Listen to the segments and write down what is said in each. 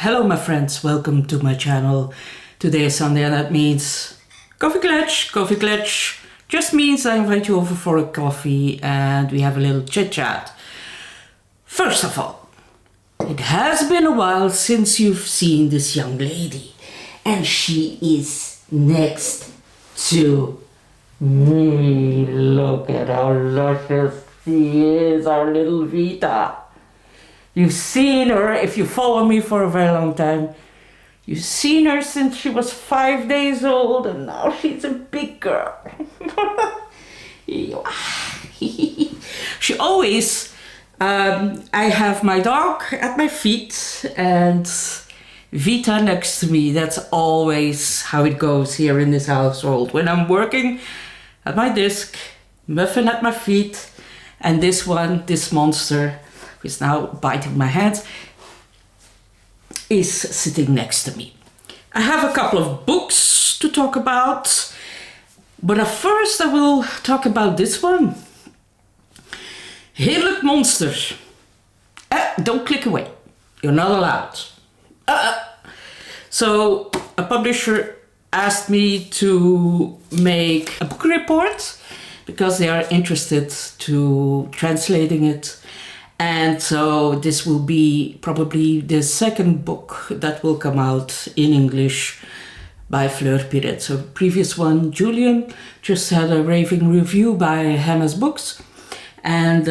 Hello my friends, welcome to my channel. Today is Sunday and that means Coffee Klatch. Coffee Klatch just means I invite you over for a coffee and we have a little chit chat. First of all, it has been a while since you've seen this young lady and she is next to me. Look at how luscious she is, our little Vita. You've seen her, if you follow me for a very long time, you've seen her since she was 5 days old and now she's a big girl. She always, I have my dog at my feet and Vita next to me. That's always how it goes here in this household. When I'm working at my desk, Muffin at my feet, and this one, this monster, who is now biting my hand, is sitting next to me. I have a couple of books to talk about, but first I will talk about this one. Heerlijk monster. Don't click away. You're not allowed. So a publisher asked me to make a book report because they are interested to translating it. And so this will be probably the second book that will come out in English by Fleur Pierets. So previous one, Julian, just had a raving review by Hannah's Books. And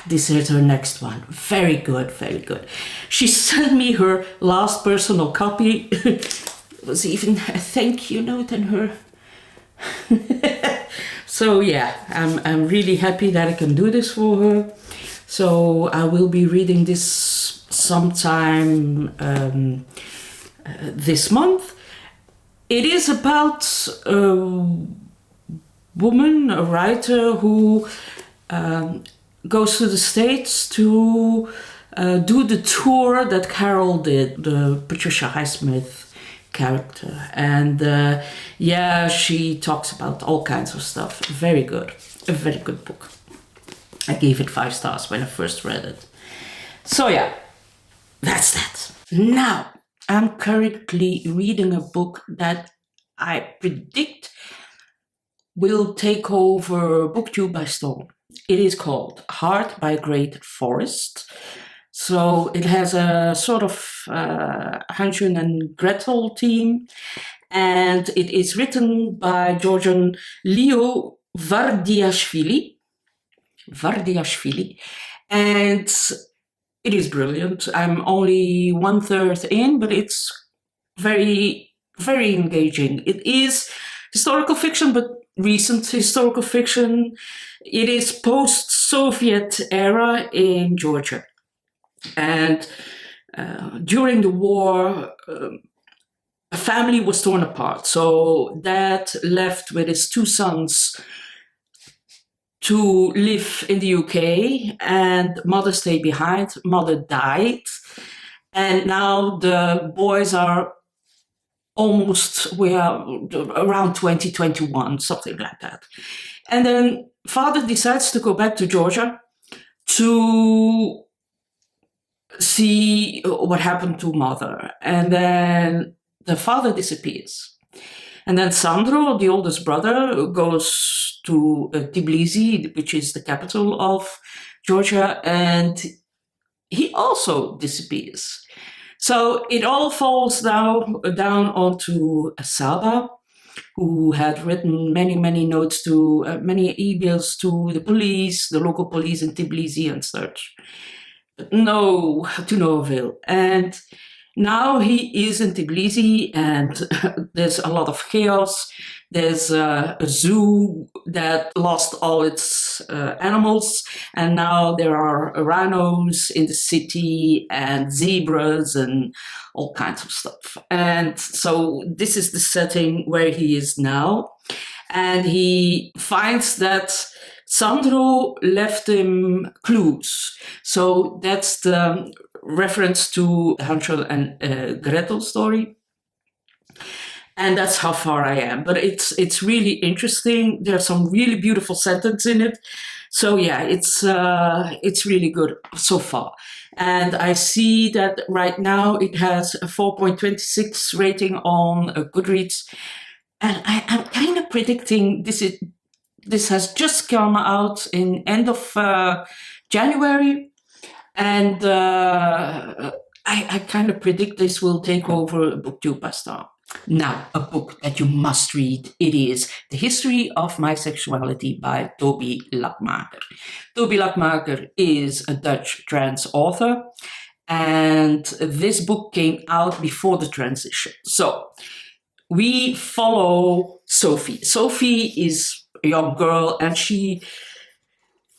this is her next one. Very good, very good. She sent me her last personal copy. It was even a thank you note in her. So yeah, I'm really happy that I can do this for her. So I will be reading this sometime this month. It is about a woman, a writer, who goes to the States to do the tour that Carol did, the Patricia Highsmith character. And she talks about all kinds of stuff. Very good. A very good book. I gave it 5 stars when I first read it. So yeah, that's that. Now, I'm currently reading a book that I predict will take over BookTube by storm. It is called Heart by Great Forest. So it has a sort of Hansel and Gretel theme, and it is written by Georgian Leo Vardiashvili, and it is brilliant. I'm only 1/3 in, but it's very, very engaging. It is historical fiction, but recent historical fiction. It is post-Soviet era in Georgia. And during the war, a family was torn apart. So dad left with his 2 sons to live in the UK, and mother stayed behind. Mother died, and now the boys are around 2021, something like that. And then father decides to go back to Georgia to see what happened to mother, and then the father disappears. And then Sandro, the oldest brother, goes to Tbilisi, which is the capital of Georgia, and he also disappears. So it all falls down onto Saba, who had written many, many notes to, many emails to the police, the local police in Tbilisi and such. But no, to no avail. And now he is in Tbilisi and there's a lot of chaos. There's a zoo that lost all its animals, and now there are rhinos in the city and zebras and all kinds of stuff. And so this is the setting where he is now. And he finds that Sandro left him clues. So that's the reference to Hansel and Gretel story. And that's how far I am. But it's really interesting. There's some really beautiful sentences in it. So yeah, it's really good so far. And I see that right now it has a 4.26 rating on Goodreads. And I'm kind of predicting this has just come out in end of January. And I kind of predict this will take over BookTube Pasta. Now, a book that you must read. It is The History of My Sexuality by Tobi Lakmaker. Tobi Lakmaker is a Dutch trans author, and this book came out before the transition. So we follow Sophie. Sophie is a young girl, and she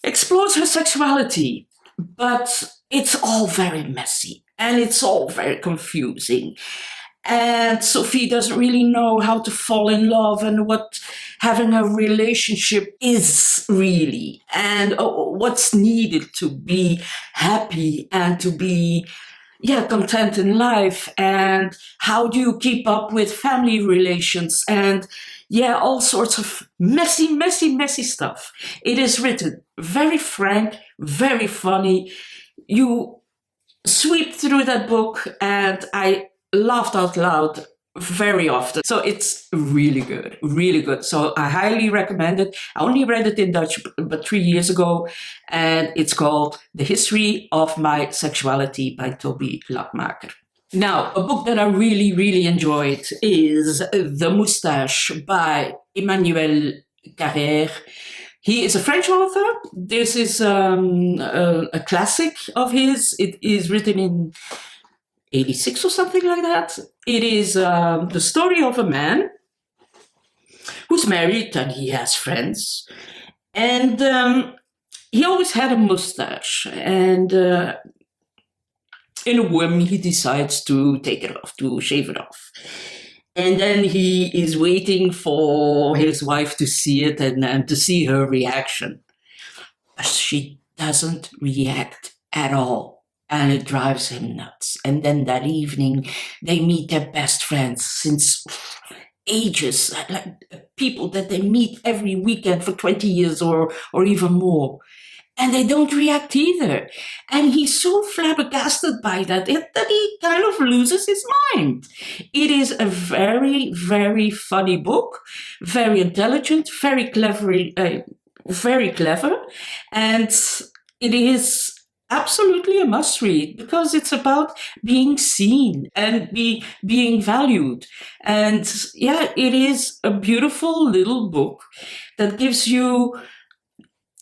explores her sexuality, but it's all very messy, and it's all very confusing. And Sophie doesn't really know how to fall in love and what having a relationship is really, and what's needed to be happy and to be content in life, and how do you keep up with family relations, and all sorts of messy stuff. It is written very frank, very funny. You sweep through that book, and I laughed out loud very often. So it's really good, really good. So I highly recommend it. I only read it in Dutch but 3 years ago, and it's called The History of My Sexuality by Tobi Lakmaker. Now, a book that I really, really enjoyed is The Moustache by Emmanuel Carrère. He is a French author. This is a classic of his. It is written in 86 or something like that. It is the story of a man who's married and he has friends. And he always had a mustache. And in a whim, he decides to take it off, to shave it off. And then he is waiting for his wife to see it and to see her reaction. But she doesn't react at all. And it drives him nuts. And then that evening, they meet their best friends since ages, like people that they meet every weekend for 20 years or even more. And they don't react either. And he's so flabbergasted by that he kind of loses his mind. It is a very, very funny book, very intelligent, very clever, and it is absolutely a must read because it's about being seen and being valued. And it is a beautiful little book that gives you,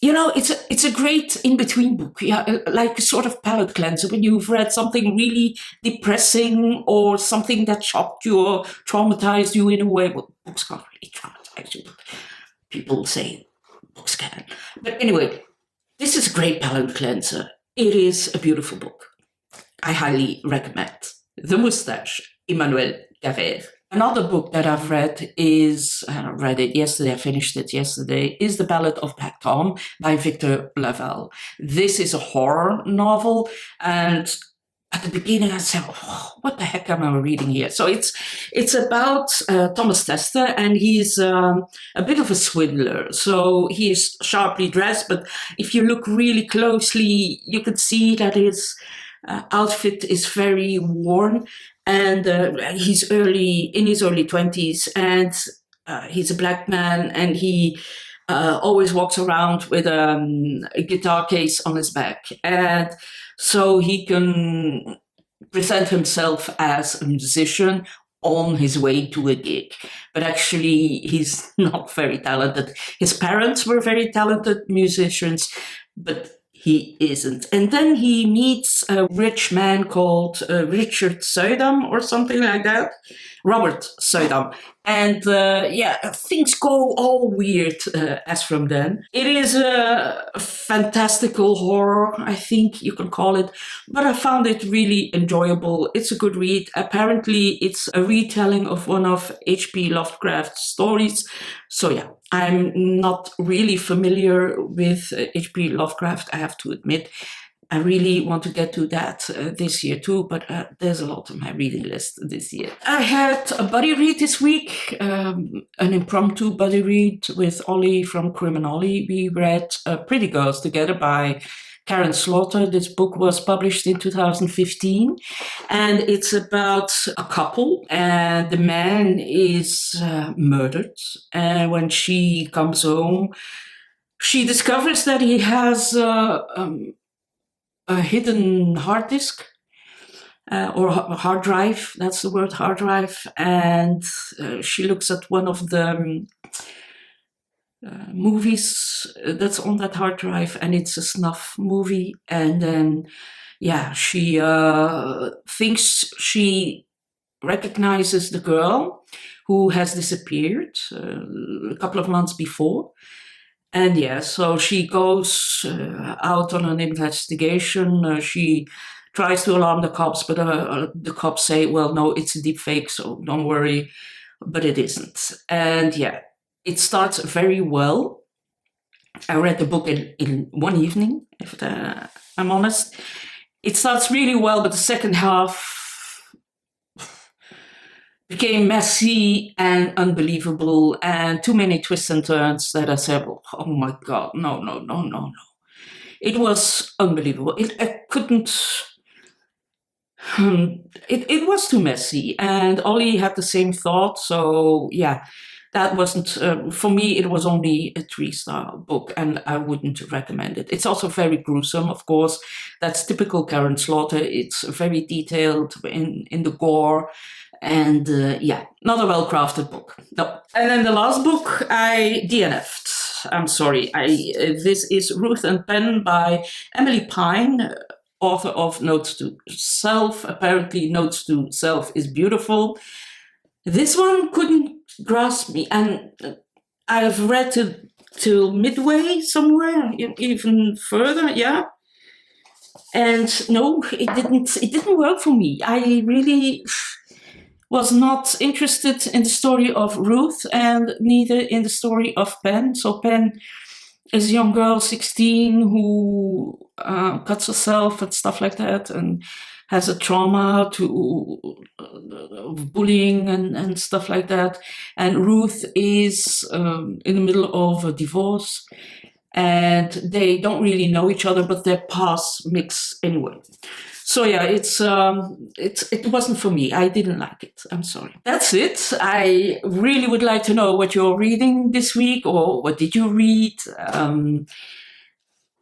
it's a great in-between book, like a sort of palate cleanser when you've read something really depressing or something that shocked you or traumatized you in a way. Well, books can't really traumatize you, but people say books can. But anyway, this is a great palate cleanser. It is a beautiful book. I highly recommend. The Moustache, Emmanuel Carrère. Another book that I've read is, I read it yesterday, I finished it yesterday, is The Ballad of Black Tom by Victor LaValle. This is a horror novel, and at the beginning I said, what the heck am I reading here? So it's about Thomas Tester, and he's a bit of a swindler. So he is sharply dressed, but if you look really closely, you can see that his outfit is very worn, and he's in his early 20s, and he's a black man, and he always walks around with a guitar case on his back. And so he can present himself as a musician on his way to a gig. But actually, he's not very talented. His parents were very talented musicians, but he isn't. And then he meets a rich man called Richard Suydam or something like that. Robert Suydam. And things go all weird as from then. It is a fantastical horror, I think you can call it, but I found it really enjoyable. It's a good read. Apparently, it's a retelling of one of H.P. Lovecraft's stories. So I'm not really familiar with H.P. Lovecraft, I have to admit. I really want to get to that this year too, but there's a lot on my reading list this year. I had a buddy read this week, an impromptu buddy read with Ollie from Criminoli. We read Pretty Girls together by Karen Slaughter. This book was published in 2015, and it's about a couple, and the man is murdered. And when she comes home, she discovers that he has a hidden hard disk or hard drive. That's the word, hard drive. And she looks at one of the movies that's on that hard drive, and it's a snuff movie. And then, she thinks she recognizes the girl who has disappeared a couple of months before. And so she goes out on an investigation. She tries to alarm the cops, but the cops say, well, no, it's a deep fake, so don't worry. But it isn't. And it starts very well. I read the book in one evening, if I'm honest. It starts really well, but the second half became messy and unbelievable, and too many twists and turns that I said, oh my God, no. It was unbelievable. I couldn't... It was too messy, and Ollie had the same thought, so that wasn't... for me, it was only a 3-star book, and I wouldn't recommend it. It's also very gruesome, of course. That's typical Karen Slaughter. It's very detailed in the gore. And not a well-crafted book. No. And then the last book I DNF'd. I'm sorry. This is Ruth and Pen by Emily Pine, author of Notes to Self. Apparently, Notes to Self is beautiful. This one couldn't grasp me, and I've read it till midway somewhere, even further, And no, it didn't work for me. I really was not interested in the story of Ruth and neither in the story of Pen. So Pen is a young girl, 16, who cuts herself and stuff like that, and has a trauma to bullying and stuff like that. And Ruth is in the middle of a divorce, and they don't really know each other, but their paths mix anyway. So it wasn't for me. I didn't like it. I'm sorry. That's it. I really would like to know what you're reading this week, or what did you read?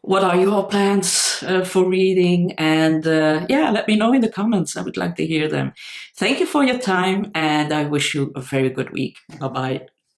What are your plans for reading? And let me know in the comments. I would like to hear them. Thank you for your time, and I wish you a very good week. Bye-bye.